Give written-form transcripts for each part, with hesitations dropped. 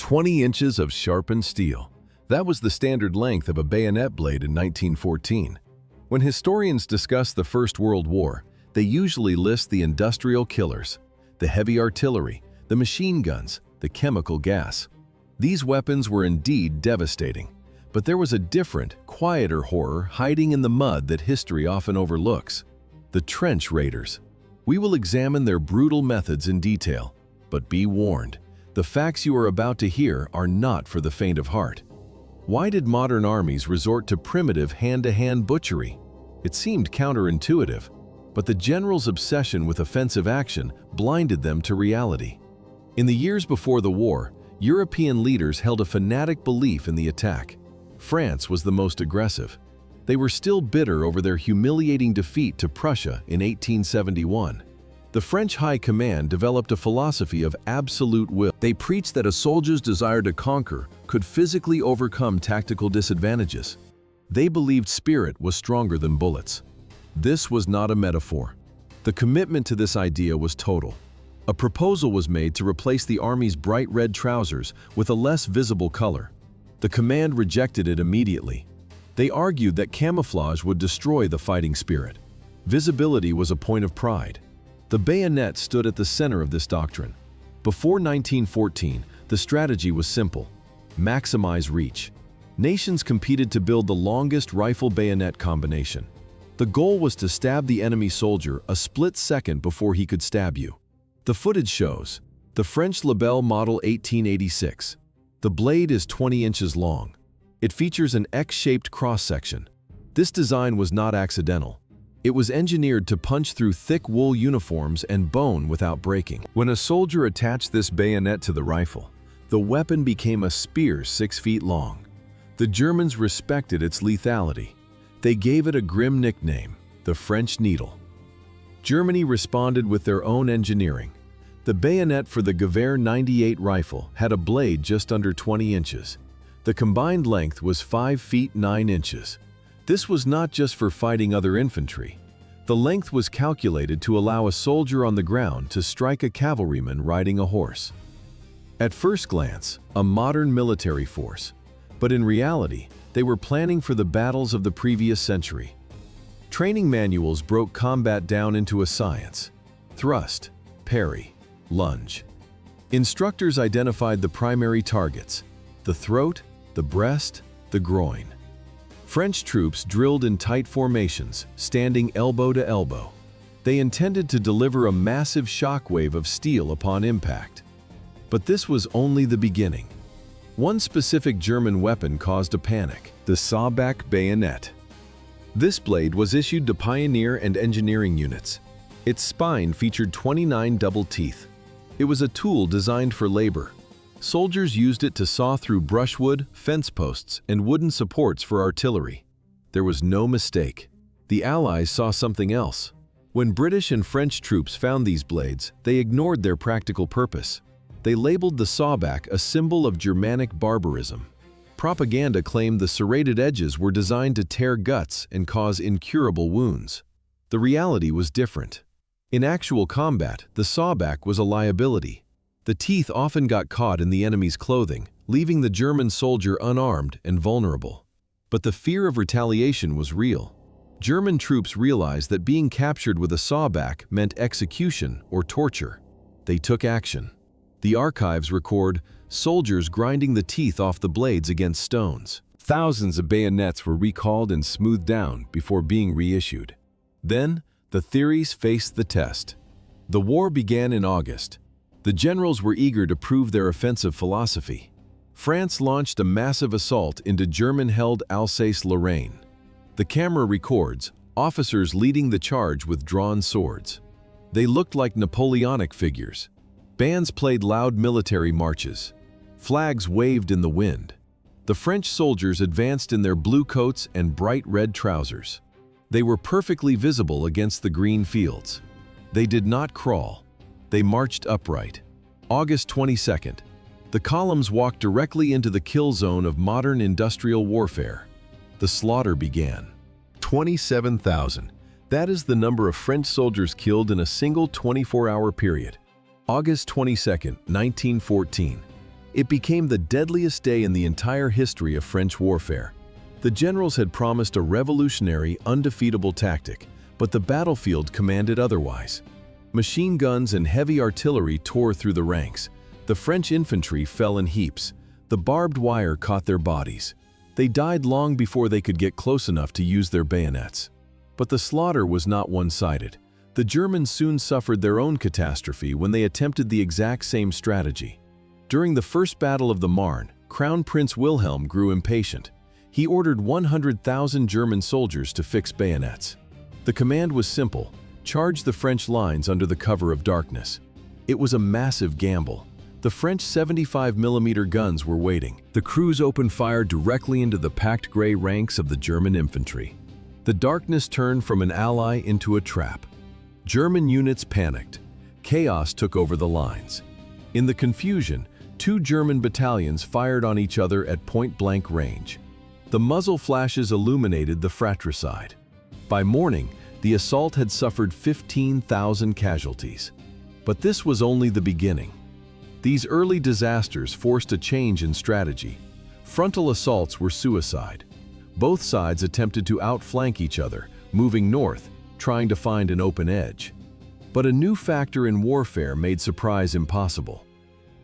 20 inches of sharpened steel. That was the standard length of a bayonet blade in 1914. When historians discuss the First World War, they usually list the industrial killers, the heavy artillery, the machine guns, the chemical gas. These weapons were indeed devastating, but there was a different, quieter horror hiding in the mud that history often overlooks. The trench raiders. We will examine their brutal methods in detail, but be warned, the facts you are about to hear are not for the faint of heart. Why did modern armies resort to primitive hand-to-hand butchery? It seemed counterintuitive, but the generals' obsession with offensive action blinded them to reality. In the years before the war, European leaders held a fanatic belief in the attack. France was the most aggressive. They were still bitter over their humiliating defeat to Prussia in 1871. The French High Command developed a philosophy of absolute will. They preached that a soldier's desire to conquer could physically overcome tactical disadvantages. They believed spirit was stronger than bullets. This was not a metaphor. The commitment to this idea was total. A proposal was made to replace the Army's bright red trousers with a less visible color. The command rejected it immediately. They argued that camouflage would destroy the fighting spirit. Visibility was a point of pride. The bayonet stood at the center of this doctrine. Before 1914, the strategy was simple: maximize reach. Nations competed to build the longest rifle-bayonet combination. The goal was to stab the enemy soldier a split second before he could stab you. The footage shows the French Lebel Model 1886. The blade is 20 inches long. It features an X-shaped cross-section. This design was not accidental. It was engineered to punch through thick wool uniforms and bone without breaking. When a soldier attached this bayonet to the rifle, the weapon became a spear 6 feet long. The Germans respected its lethality. They gave it a grim nickname, the French Needle. Germany responded with their own engineering. The bayonet for the Gewehr 98 rifle had a blade just under 20 inches. The combined length was 5 feet 9 inches. This was not just for fighting other infantry. The length was calculated to allow a soldier on the ground to strike a cavalryman riding a horse. At first glance, a modern military force, but in reality, they were planning for the battles of the previous century. Training manuals broke combat down into a science: thrust, parry, lunge. Instructors identified the primary targets: the throat, the breast, the groin. French troops drilled in tight formations, standing elbow to elbow. They intended to deliver a massive shockwave of steel upon impact. But this was only the beginning. One specific German weapon caused a panic: the sawback bayonet. This blade was issued to pioneer and engineering units. Its spine featured 29 double teeth. It was a tool designed for labor. Soldiers used it to saw through brushwood, fence posts, and wooden supports for artillery. There was no mistake. The Allies saw something else. When British and French troops found these blades, they ignored their practical purpose. They labeled the sawback a symbol of Germanic barbarism. Propaganda claimed the serrated edges were designed to tear guts and cause incurable wounds. The reality was different. In actual combat, the sawback was a liability. The teeth often got caught in the enemy's clothing, leaving the German soldier unarmed and vulnerable. But the fear of retaliation was real. German troops realized that being captured with a sawback meant execution or torture. They took action. The archives record soldiers grinding the teeth off the blades against stones. Thousands of bayonets were recalled and smoothed down before being reissued. Then, the theories faced the test. The war began in August. The generals were eager to prove their offensive philosophy. France launched a massive assault into German-held Alsace-Lorraine. The camera records officers leading the charge with drawn swords. They looked like Napoleonic figures. Bands played loud military marches. Flags waved in the wind. The French soldiers advanced in their blue coats and bright red trousers. They were perfectly visible against the green fields. They did not crawl. They marched upright. August 22nd. The columns walked directly into the kill zone of modern industrial warfare. The slaughter began. 27,000. That is the number of French soldiers killed in a single 24-hour period. August 22, 1914. It became the deadliest day in the entire history of French warfare. The generals had promised a revolutionary, undefeatable tactic, but the battlefield commanded otherwise. Machine guns and heavy artillery tore through the ranks. The French infantry fell in heaps. The barbed wire caught their bodies. They died long before they could get close enough to use their bayonets. But the slaughter was not one-sided. The Germans soon suffered their own catastrophe when they attempted the exact same strategy. During the First Battle of the Marne, Crown Prince Wilhelm grew impatient. He ordered 100,000 German soldiers to fix bayonets. The command was simple: charge the French lines under the cover of darkness. It was a massive gamble. The French 75mm guns were waiting. The crews opened fire directly into the packed gray ranks of the German infantry. The darkness turned from an ally into a trap. German units panicked. Chaos took over the lines. In the confusion, 2 German battalions fired on each other at point-blank range. The muzzle flashes illuminated the fratricide. By morning, the assault had suffered 15,000 casualties. But this was only the beginning. These early disasters forced a change in strategy. Frontal assaults were suicide. Both sides attempted to outflank each other, moving north, trying to find an open edge. But a new factor in warfare made surprise impossible.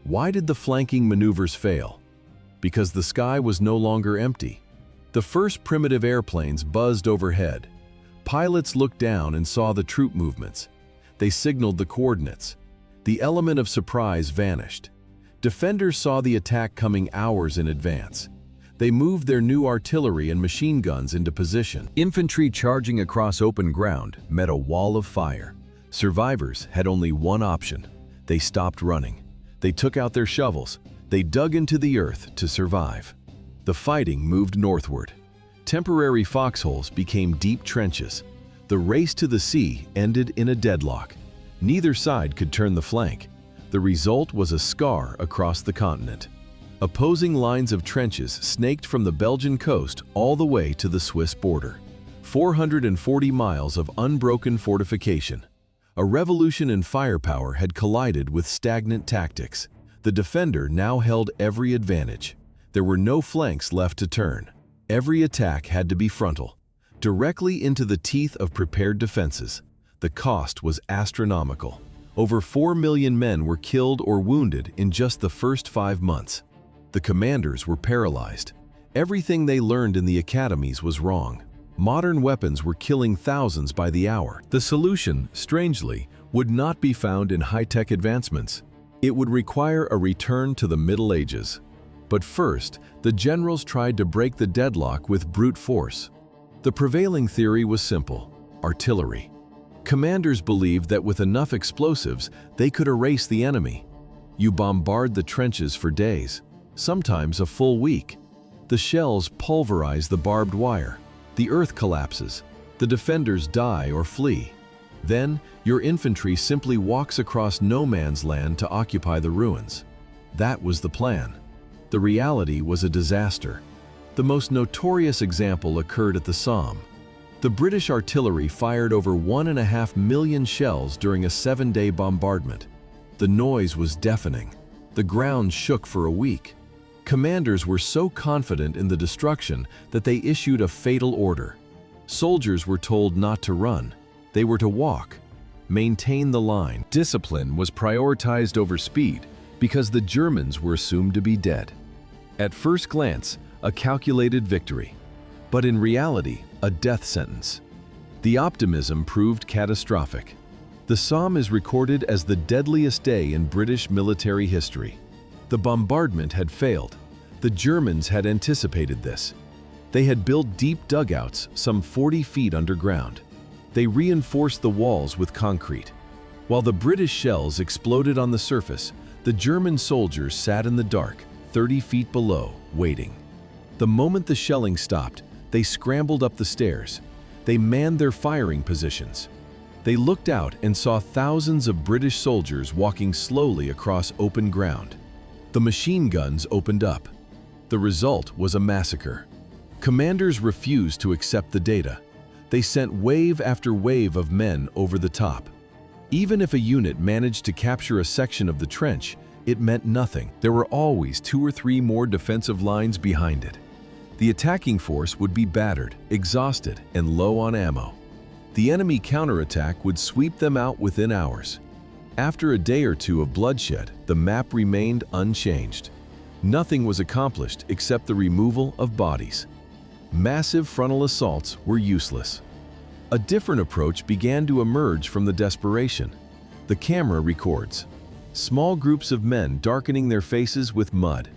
Why did the flanking maneuvers fail? Because the sky was no longer empty. The first primitive airplanes buzzed overhead. Pilots looked down and saw the troop movements. They signaled the coordinates. The element of surprise vanished. Defenders saw the attack coming hours in advance. They moved their new artillery and machine guns into position. Infantry charging across open ground met a wall of fire. Survivors had only one option. They stopped running. They took out their shovels. They dug into the earth to survive. The fighting moved northward. Temporary foxholes became deep trenches. The race to the sea ended in a deadlock. Neither side could turn the flank. The result was a scar across the continent. Opposing lines of trenches snaked from the Belgian coast all the way to the Swiss border. 440 miles of unbroken fortification. A revolution in firepower had collided with stagnant tactics. The defender now held every advantage. There were no flanks left to turn. Every attack had to be frontal, directly into the teeth of prepared defenses. The cost was astronomical. Over 4 million men were killed or wounded in just the first 5 months. The commanders were paralyzed. Everything they learned in the academies was wrong. Modern weapons were killing thousands by the hour. The solution, strangely, would not be found in high-tech advancements. It would require a return to the Middle Ages. But first, the generals tried to break the deadlock with brute force. The prevailing theory was simple: artillery. Commanders believed that with enough explosives, they could erase the enemy. You bombard the trenches for days, sometimes a full week. The shells pulverize the barbed wire. The earth collapses. The defenders die or flee. Then, your infantry simply walks across no man's land to occupy the ruins. That was the plan. The reality was a disaster. The most notorious example occurred at the Somme. The British artillery fired over 1.5 million shells during a 7-day bombardment. The noise was deafening. The ground shook for a week. Commanders were so confident in the destruction that they issued a fatal order. Soldiers were told not to run. They were to walk, maintain the line. Discipline was prioritized over speed because the Germans were assumed to be dead. At first glance, a calculated victory, but in reality, a death sentence. The optimism proved catastrophic. The Somme is recorded as the deadliest day in British military history. The bombardment had failed. The Germans had anticipated this. They had built deep dugouts some 40 feet underground. They reinforced the walls with concrete. While the British shells exploded on the surface, the German soldiers sat in the dark, 30 feet below, waiting. The moment the shelling stopped, they scrambled up the stairs. They manned their firing positions. They looked out and saw thousands of British soldiers walking slowly across open ground. The machine guns opened up. The result was a massacre. Commanders refused to accept the data. They sent wave after wave of men over the top. Even if a unit managed to capture a section of the trench, it meant nothing. There were always 2 or 3 more defensive lines behind it. The attacking force would be battered, exhausted, and low on ammo. The enemy counterattack would sweep them out within hours. After a day or two of bloodshed, the map remained unchanged. Nothing was accomplished except the removal of bodies. Massive frontal assaults were useless. A different approach began to emerge from the desperation. The camera records. Small groups of men darkening their faces with mud.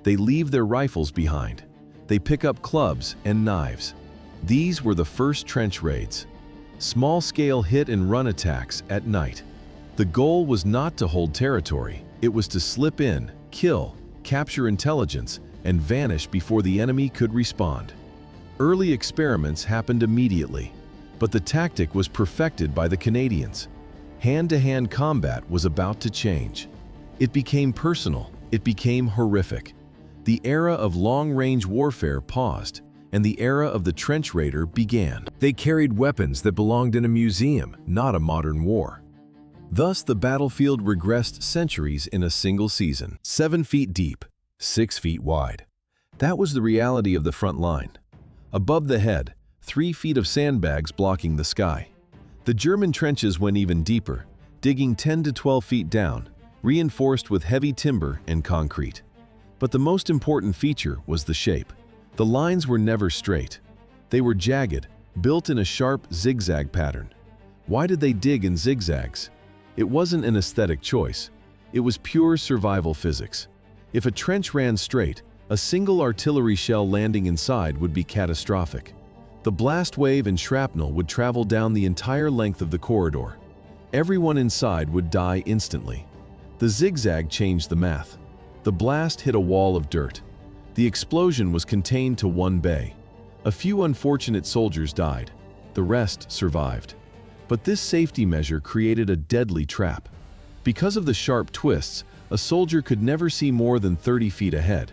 They leave their rifles behind. They pick up clubs and knives. These were the first trench raids. Small-scale hit-and-run attacks at night. The goal was not to hold territory. It was to slip in, kill, capture intelligence, and vanish before the enemy could respond. Early experiments happened immediately, but the tactic was perfected by the Canadians. Hand-to-hand combat was about to change. It became personal. It became horrific. The era of long-range warfare paused, and the era of the trench raider began. They carried weapons that belonged in a museum, not a modern war. Thus, the battlefield regressed centuries in a single season. 7 feet deep, 6 feet wide. That was the reality of the front line. Above the head, 3 feet of sandbags blocking the sky. The German trenches went even deeper, digging 10 to 12 feet down, reinforced with heavy timber and concrete. But the most important feature was the shape. The lines were never straight. They were jagged, built in a sharp zigzag pattern. Why did they dig in zigzags? It wasn't an aesthetic choice. It was pure survival physics. If a trench ran straight, a single artillery shell landing inside would be catastrophic. The blast wave and shrapnel would travel down the entire length of the corridor. Everyone inside would die instantly. The zigzag changed the math. The blast hit a wall of dirt. The explosion was contained to one bay. A few unfortunate soldiers died. The rest survived. But this safety measure created a deadly trap. Because of the sharp twists, a soldier could never see more than 30 feet ahead.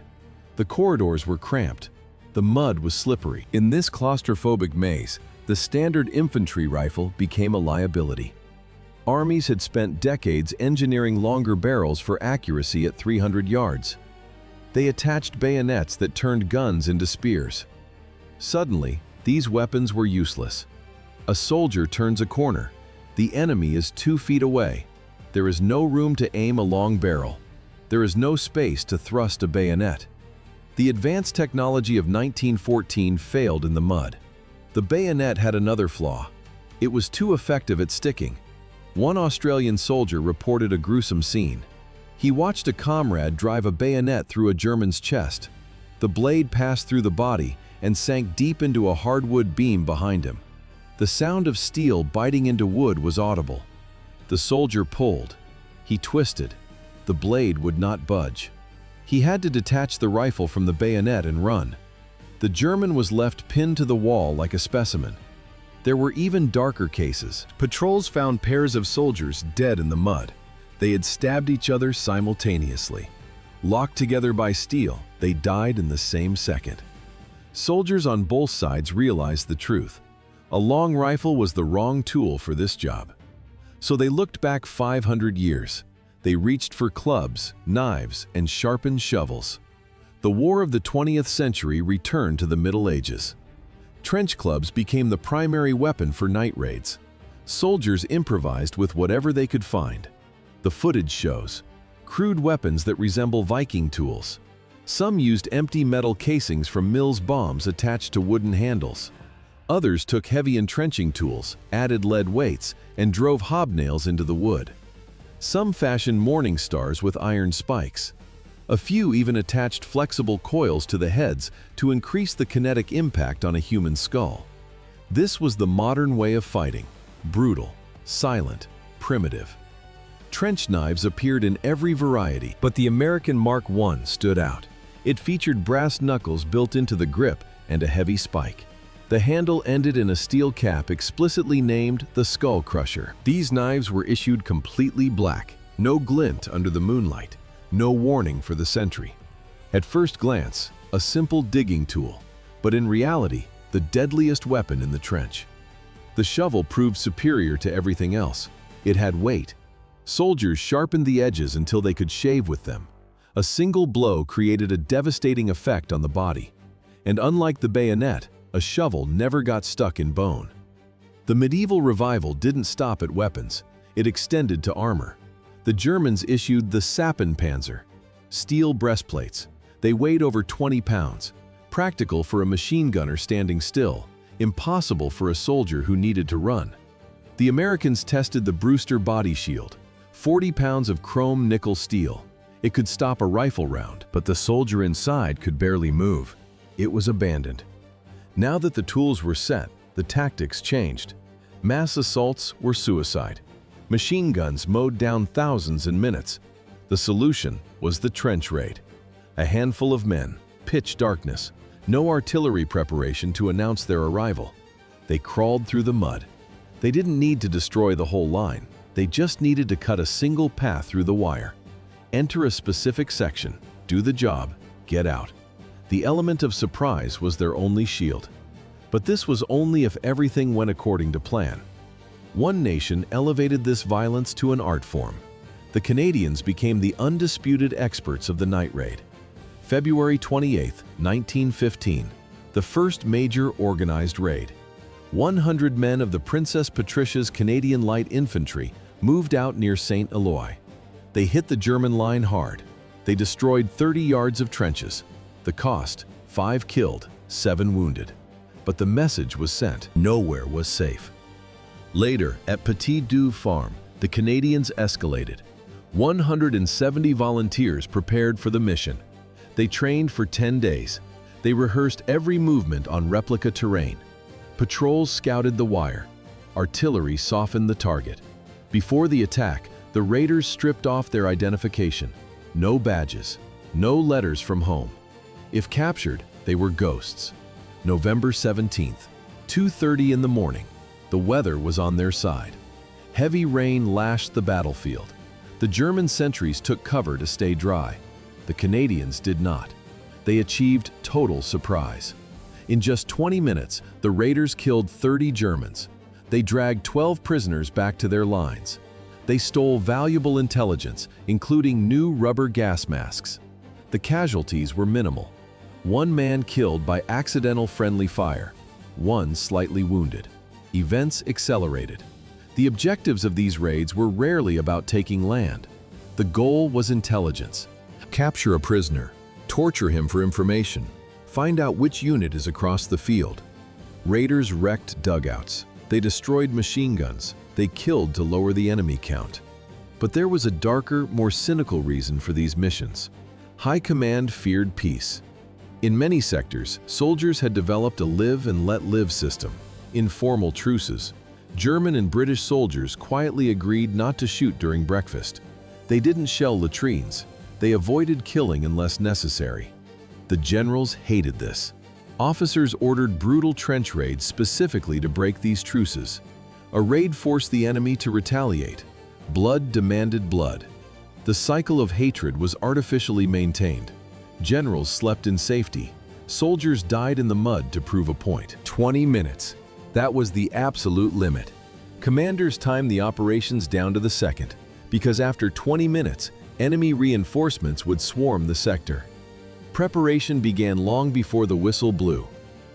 The corridors were cramped. The mud was slippery. In this claustrophobic maze, the standard infantry rifle became a liability. Armies had spent decades engineering longer barrels for accuracy at 300 yards. They attached bayonets that turned guns into spears. Suddenly, these weapons were useless. A soldier turns a corner. The enemy is 2 feet away. There is no room to aim a long barrel. There is no space to thrust a bayonet. The advanced technology of 1914 failed in the mud. The bayonet had another flaw. It was too effective at sticking. One Australian soldier reported a gruesome scene. He watched a comrade drive a bayonet through a German's chest. The blade passed through the body and sank deep into a hardwood beam behind him. The sound of steel biting into wood was audible. The soldier pulled. He twisted. The blade would not budge. He had to detach the rifle from the bayonet and run. The German was left pinned to the wall like a specimen. There were even darker cases. Patrols found pairs of soldiers dead in the mud. They had stabbed each other simultaneously. Locked together by steel, they died in the same second. Soldiers on both sides realized the truth. A long rifle was the wrong tool for this job. So they looked back 500 years. They reached for clubs, knives, and sharpened shovels. The war of the 20th century returned to the Middle Ages. Trench clubs became the primary weapon for night raids. Soldiers improvised with whatever they could find. The footage shows crude weapons that resemble Viking tools. Some used empty metal casings from Mills bombs attached to wooden handles. Others took heavy entrenching tools, added lead weights, and drove hobnails into the wood. Some fashioned morning stars with iron spikes. A few even attached flexible coils to the heads to increase the kinetic impact on a human skull. This was the modern way of fighting: brutal, silent, primitive. Trench knives appeared in every variety, but the American Mark I stood out. It featured brass knuckles built into the grip and a heavy spike. The handle ended in a steel cap explicitly named the Skull Crusher. These knives were issued completely black, no glint under the moonlight, no warning for the sentry. At first glance, a simple digging tool, but in reality, the deadliest weapon in the trench. The shovel proved superior to everything else. It had weight. Soldiers sharpened the edges until they could shave with them. A single blow created a devastating effect on the body. And unlike the bayonet, a shovel never got stuck in bone. The medieval revival didn't stop at weapons. It extended to armor. The Germans issued the Sappenpanzer, steel breastplates. They weighed over 20 pounds, practical for a machine gunner standing still, impossible for a soldier who needed to run. The Americans tested the Brewster body shield, 40 pounds of chrome nickel steel. It could stop a rifle round, but the soldier inside could barely move. It was abandoned. Now that the tools were set, the tactics changed. Mass assaults were suicide. Machine guns mowed down thousands in minutes. The solution was the trench raid. A handful of men, pitch darkness, no artillery preparation to announce their arrival. They crawled through the mud. They didn't need to destroy the whole line. They just needed to cut a single path through the wire. Enter a specific section, do the job, get out. The element of surprise was their only shield. But this was only if everything went according to plan. One nation elevated this violence to an art form. The Canadians became the undisputed experts of the night raid. February 28, 1915, the first major organized raid. 100 men of the Princess Patricia's Canadian Light Infantry moved out near St. Eloi. They hit the German line hard. They destroyed 30 yards of trenches. The cost, 5 killed, 7 wounded. But the message was sent. Nowhere was safe. Later, at Petit Douve Farm, the Canadians escalated. 170 volunteers prepared for the mission. They trained for 10 days. They rehearsed every movement on replica terrain. Patrols scouted the wire. Artillery softened the target. Before the attack, the raiders stripped off their identification. No badges, no letters from home. If captured, they were ghosts. November 17th, 2:30 in the morning. The weather was on their side. Heavy rain lashed the battlefield. The German sentries took cover to stay dry. The Canadians did not. They achieved total surprise. In just 20 minutes, the raiders killed 30 Germans. They dragged 12 prisoners back to their lines. They stole valuable intelligence, including new rubber gas masks. The casualties were minimal. 1 man killed by accidental friendly fire, 1 slightly wounded. Events accelerated. The objectives of these raids were rarely about taking land. The goal was intelligence. Capture a prisoner, torture him for information, find out which unit is across the field. Raiders wrecked dugouts. They destroyed machine guns. They killed to lower the enemy count. But there was a darker, more cynical reason for these missions. High command feared peace. In many sectors, soldiers had developed a live and let live system. Informal truces. German and British soldiers quietly agreed not to shoot during breakfast. They didn't shell latrines. They avoided killing unless necessary. The generals hated this. Officers ordered brutal trench raids specifically to break these truces. A raid forced the enemy to retaliate. Blood demanded blood. The cycle of hatred was artificially maintained. Generals slept in safety. Soldiers died in the mud to prove a point. 20 minutes. That was the absolute limit. Commanders timed the operations down to the second, because after 20 minutes, enemy reinforcements would swarm the sector. Preparation began long before the whistle blew.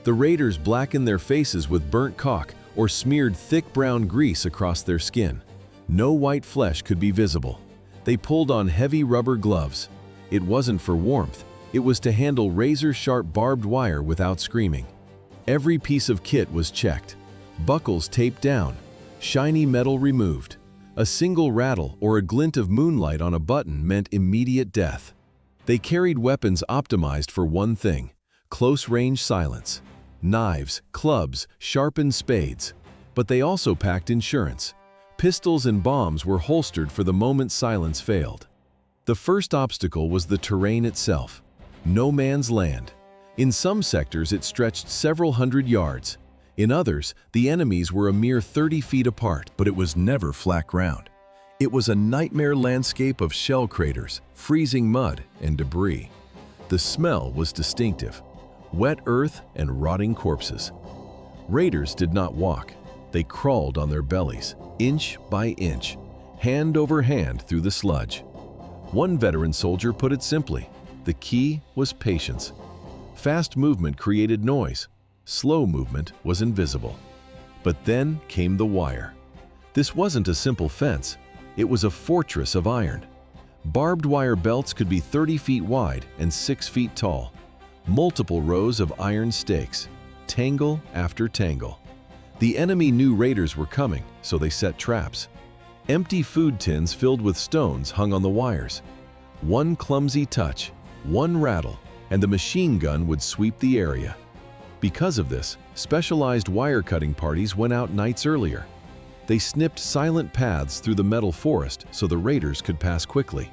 The raiders blackened their faces with burnt caulk or smeared thick brown grease across their skin. No white flesh could be visible. They pulled on heavy rubber gloves. It wasn't for warmth. It was to handle razor-sharp barbed wire without screaming. Every piece of kit was checked. Buckles taped down. Shiny metal removed. A single rattle or a glint of moonlight on a button meant immediate death. They carried weapons optimized for one thing: close-range silence. Knives, clubs, sharpened spades. But they also packed insurance. Pistols and bombs were holstered for the moment silence failed. The first obstacle was the terrain itself. No man's land. In some sectors it stretched several hundred yards. In others, the enemies were a mere 30 feet apart. But it was never flat ground. It was a nightmare landscape of shell craters, freezing mud, and debris. The smell was distinctive: wet earth and rotting corpses. Raiders did not walk. They crawled on their bellies, inch by inch. hand over hand through the sludge. One veteran soldier put it simply: the key was patience. Fast movement created noise. Slow movement was invisible. But then came the wire. This wasn't a simple fence. It was a fortress of iron. Barbed wire belts could be 30 feet wide and 6 feet tall. Multiple rows of iron stakes, tangle after tangle. The enemy knew raiders were coming, so they set traps. Empty food tins filled with stones hung on the wires. One clumsy touch, one rattle, and the machine gun would sweep the area. Because of this, specialized wire-cutting parties went out nights earlier. They snipped silent paths through the metal forest so the raiders could pass quickly.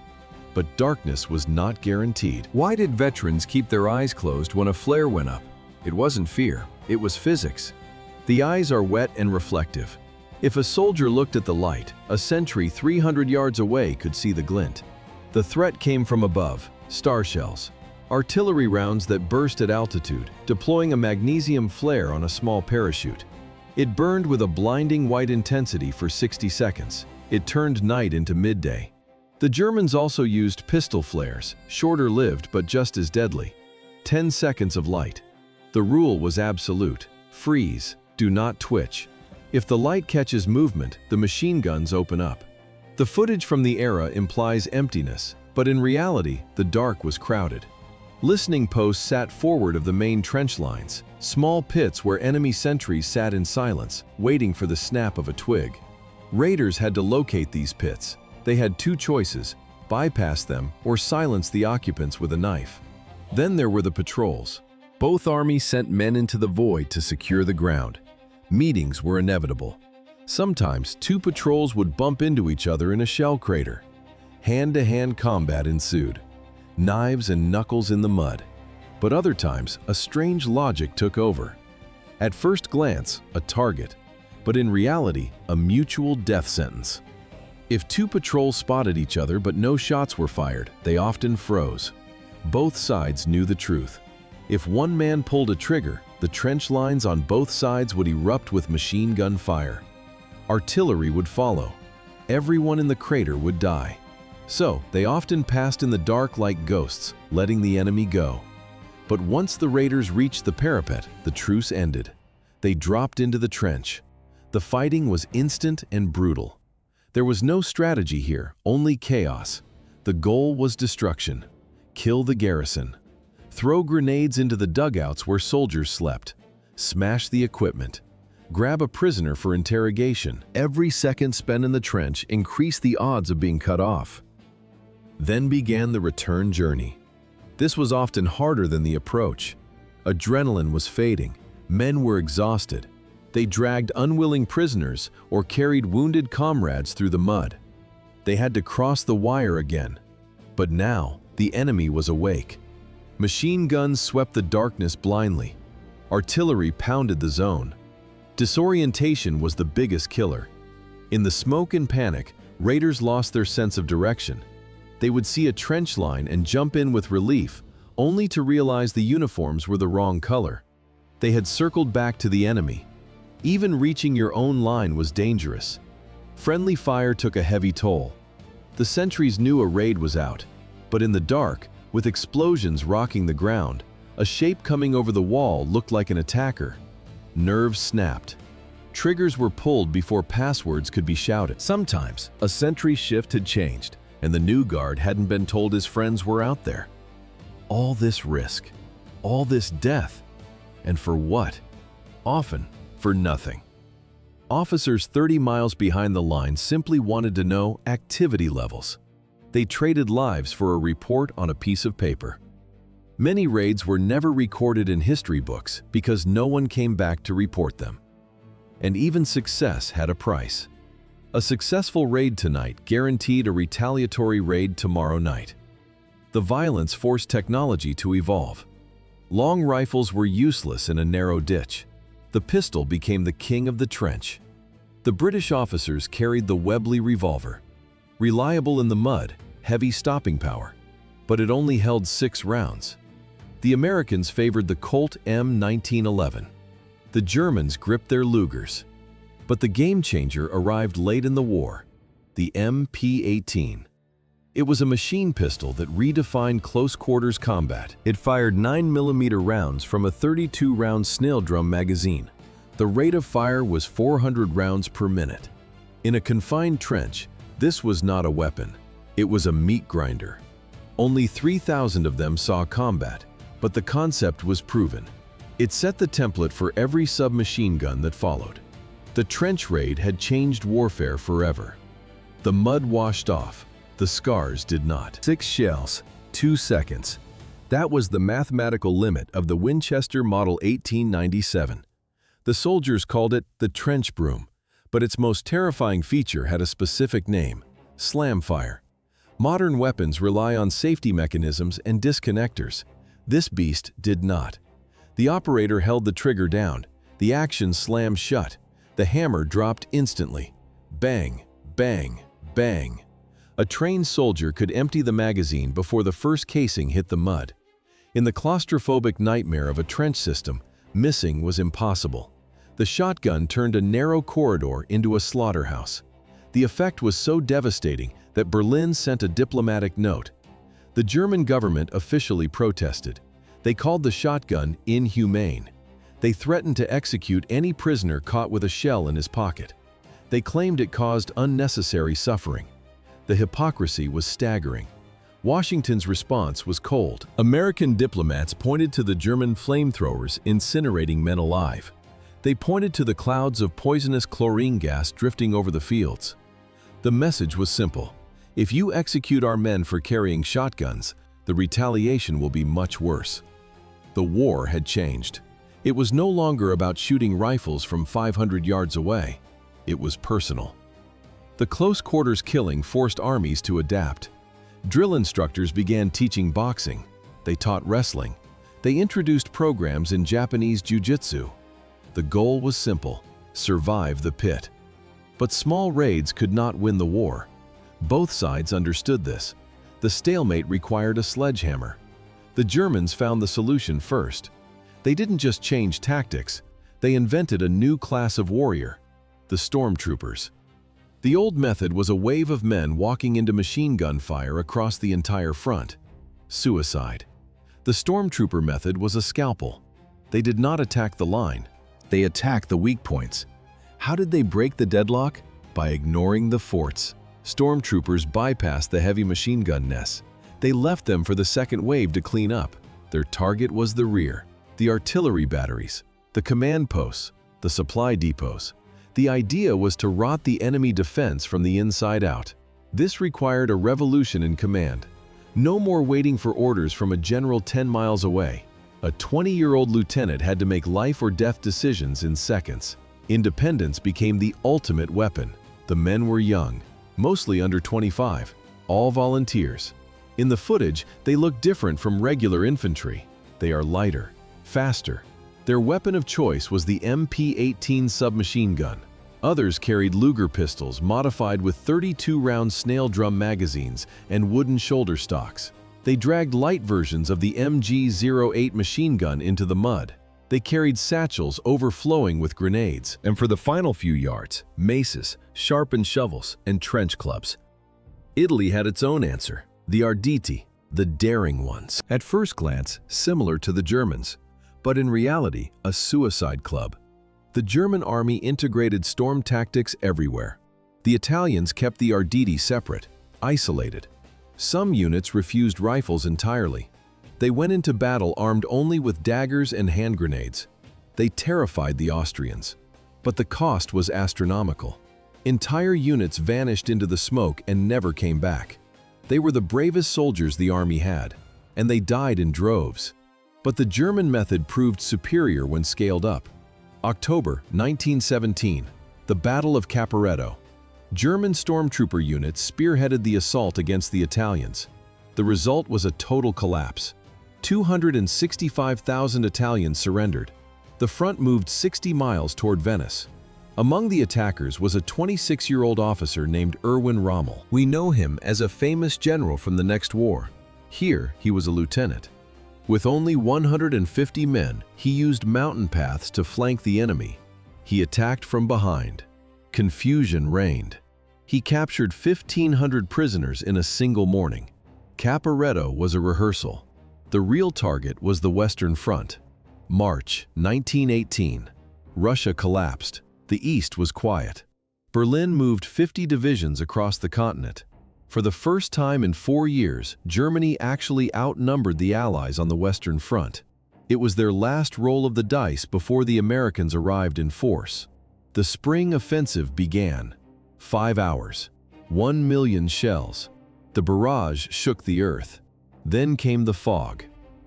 But darkness was not guaranteed. Why did veterans keep their eyes closed when a flare went up? It wasn't fear, it was physics. The eyes are wet and reflective. If a soldier looked at the light, a sentry 300 yards away could see the glint. The threat came from above: star shells, artillery rounds that burst at altitude, deploying a magnesium flare on a small parachute. It burned with a blinding white intensity for 60 seconds. It turned night into midday. The Germans also used pistol flares, shorter-lived but just as deadly. 10 seconds of light. The rule was absolute: freeze, do not twitch. If the light catches movement, the machine guns open up. The footage from the era implies emptiness, but in reality, the dark was crowded. Listening posts sat forward of the main trench lines, small pits where enemy sentries sat in silence, waiting for the snap of a twig. Raiders had to locate these pits. They had two choices: bypass them or silence the occupants with a knife. Then there were the patrols. Both armies sent men into the void to secure the ground. Meetings were inevitable. Sometimes two patrols would bump into each other in a shell crater. Hand-to-hand combat ensued, knives and knuckles in the mud. But other times, a strange logic took over. At first glance, a target, but in reality, a mutual death sentence. If two patrols spotted each other but no shots were fired, they often froze. Both sides knew the truth. If one man pulled a trigger, the trench lines on both sides would erupt with machine gun fire. Artillery would follow. Everyone in the crater would die. So, they often passed in the dark like ghosts, letting the enemy go. But once the raiders reached the parapet, the truce ended. They dropped into the trench. The fighting was instant and brutal. There was no strategy here, only chaos. The goal was destruction. Kill the garrison. Throw grenades into the dugouts where soldiers slept. Smash the equipment. Grab a prisoner for interrogation. Every second spent in the trench increased the odds of being cut off. Then began the return journey. This was often harder than the approach. Adrenaline was fading. Men were exhausted. They dragged unwilling prisoners or carried wounded comrades through the mud. They had to cross the wire again. But now, the enemy was awake. Machine guns swept the darkness blindly. Artillery pounded the zone. Disorientation was the biggest killer. In the smoke and panic, raiders lost their sense of direction. They would see a trench line and jump in with relief, only to realize the uniforms were the wrong color. They had circled back to the enemy. Even reaching your own line was dangerous. Friendly fire took a heavy toll. The sentries knew a raid was out, but in the dark, with explosions rocking the ground, a shape coming over the wall looked like an attacker. Nerves snapped. Triggers were pulled before passwords could be shouted. Sometimes, a sentry's shift had changed, and the new guard hadn't been told his friends were out there. All this risk, all this death, and for what? Often, for nothing. Officers 30 miles behind the line simply wanted to know activity levels. They traded lives for a report on a piece of paper. Many raids were never recorded in history books because no one came back to report them. And even success had a price. A successful raid tonight guaranteed a retaliatory raid tomorrow night. The violence forced technology to evolve. Long rifles were useless in a narrow ditch. The pistol became the king of the trench. The British officers carried the Webley revolver. Reliable in the mud, heavy stopping power, but it only held 6 rounds. The Americans favored the Colt M1911. The Germans gripped their Lugers. But the game changer arrived late in the war. the MP-18. It was a machine pistol that redefined close-quarters combat. It fired 9mm rounds from a 32-round snail drum magazine. The rate of fire was 400 rounds per minute. In a confined trench, this was not a weapon. It was a meat grinder. Only 3,000 of them saw combat, but the concept was proven. It set the template for every submachine gun that followed. The trench raid had changed warfare forever. The mud washed off. The scars did not. 6 shells, 2 seconds. That was the mathematical limit of the Winchester Model 1897. The soldiers called it the trench broom, but its most terrifying feature had a specific name: slam fire. Modern weapons rely on safety mechanisms and disconnectors. This beast did not. The operator held the trigger down. The action slammed shut. The hammer dropped instantly. Bang, bang, bang. A trained soldier could empty the magazine before the first casing hit the mud. In the claustrophobic nightmare of a trench system, missing was impossible. The shotgun turned a narrow corridor into a slaughterhouse. The effect was so devastating that Berlin sent a diplomatic note. The German government officially protested. They called the shotgun inhumane. They threatened to execute any prisoner caught with a shell in his pocket. They claimed it caused unnecessary suffering. The hypocrisy was staggering. Washington's response was cold. American diplomats pointed to the German flamethrowers incinerating men alive. They pointed to the clouds of poisonous chlorine gas drifting over the fields. The message was simple: if you execute our men for carrying shotguns, the retaliation will be much worse. The war had changed. It was no longer about shooting rifles from 500 yards away. It was personal. The close-quarters killing forced armies to adapt. Drill instructors began teaching boxing. They taught wrestling. They introduced programs in Japanese jiu-jitsu. The goal was simple: survive the pit. But small raids could not win the war. Both sides understood this. The stalemate required a sledgehammer. The Germans found the solution first. They didn't just change tactics. They invented a new class of warrior: the stormtroopers. The old method was a wave of men walking into machine gun fire across the entire front. Suicide. The stormtrooper method was a scalpel. They did not attack the line. They attacked the weak points. How did they break the deadlock? By ignoring the forts. Stormtroopers bypassed the heavy machine gun nests. They left them for the second wave to clean up. Their target was the rear, the artillery batteries, the command posts, the supply depots. The idea was to rot the enemy defense from the inside out. This required a revolution in command. No more waiting for orders from a general 10 miles away. A 20-year-old lieutenant had to make life or death decisions in seconds. Independence became the ultimate weapon. The men were young, mostly under 25, all volunteers. In the footage, they look different from regular infantry. They are lighter, faster. Their weapon of choice was the MP-18 submachine gun. Others carried Luger pistols modified with 32-round snail drum magazines and wooden shoulder stocks. They dragged light versions of the MG-08 machine gun into the mud. They carried satchels overflowing with grenades. And for the final few yards, maces, sharpened shovels, and trench clubs. Italy had its own answer: the Arditi, the daring ones. At first glance, similar to the Germans, but in reality, a suicide club. The German army integrated storm tactics everywhere. The Italians kept the Arditi separate, isolated. Some units refused rifles entirely. They went into battle armed only with daggers and hand grenades. They terrified the Austrians. But the cost was astronomical. Entire units vanished into the smoke and never came back. They were the bravest soldiers the army had, and they died in droves. But the German method proved superior when scaled up. October 1917, the Battle of Caporetto. German stormtrooper units spearheaded the assault against the Italians. The result was a total collapse. 265,000 Italians surrendered. The front moved 60 miles toward Venice. Among the attackers was a 26-year-old officer named Erwin Rommel. We know him as a famous general from the next war. Here, he was a lieutenant. With only 150 men, he used mountain paths to flank the enemy. He attacked from behind. Confusion reigned. He captured 1,500 prisoners in a single morning. Caporetto was a rehearsal. The real target was the Western Front. March 1918. Russia collapsed. The East was quiet. Berlin moved 50 divisions across the continent. For the first time in 4 years, Germany actually outnumbered the Allies on the Western Front. It was their last roll of the dice before the Americans arrived in force. The spring offensive began. 5 hours. 1 million shells. The barrage shook the earth. Then came the fog.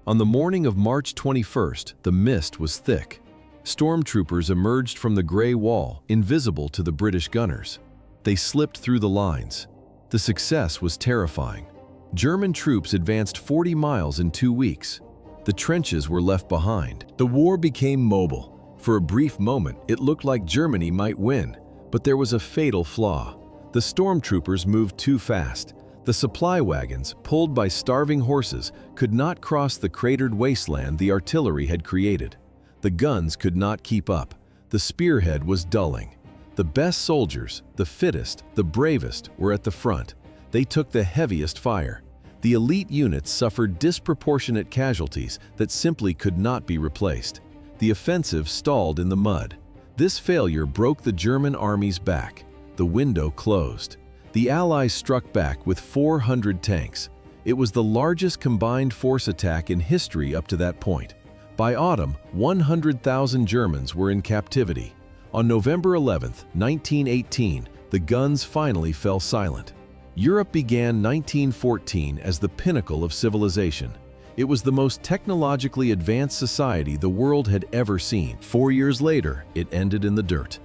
On the morning of March 21st, the mist was thick. Stormtroopers emerged from the gray wall, invisible to the British gunners. They slipped through the lines. The success was terrifying. German troops advanced 40 miles in 2 weeks. The trenches were left behind. The war became mobile. For a brief moment, it looked like Germany might win, but there was a fatal flaw. The stormtroopers moved too fast. The supply wagons, pulled by starving horses, could not cross the cratered wasteland the artillery had created. The guns could not keep up. The spearhead was dulling. The best soldiers, the fittest, the bravest, were at the front. They took the heaviest fire. The elite units suffered disproportionate casualties that simply could not be replaced. The offensive stalled in the mud. This failure broke the German army's back. The window closed. The Allies struck back with 400 tanks. It was the largest combined force attack in history up to that point. By autumn, 100,000 Germans were in captivity. On November 11, 1918, the guns finally fell silent. Europe began 1914 as the pinnacle of civilization. It was the most technologically advanced society the world had ever seen. 4 years later, it ended in the dirt.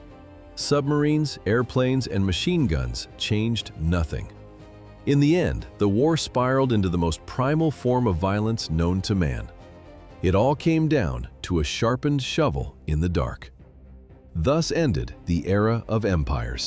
Submarines, airplanes, and machine guns changed nothing. In the end, the war spiraled into the most primal form of violence known to man. It all came down to a sharpened shovel in the dark. Thus ended the era of empires.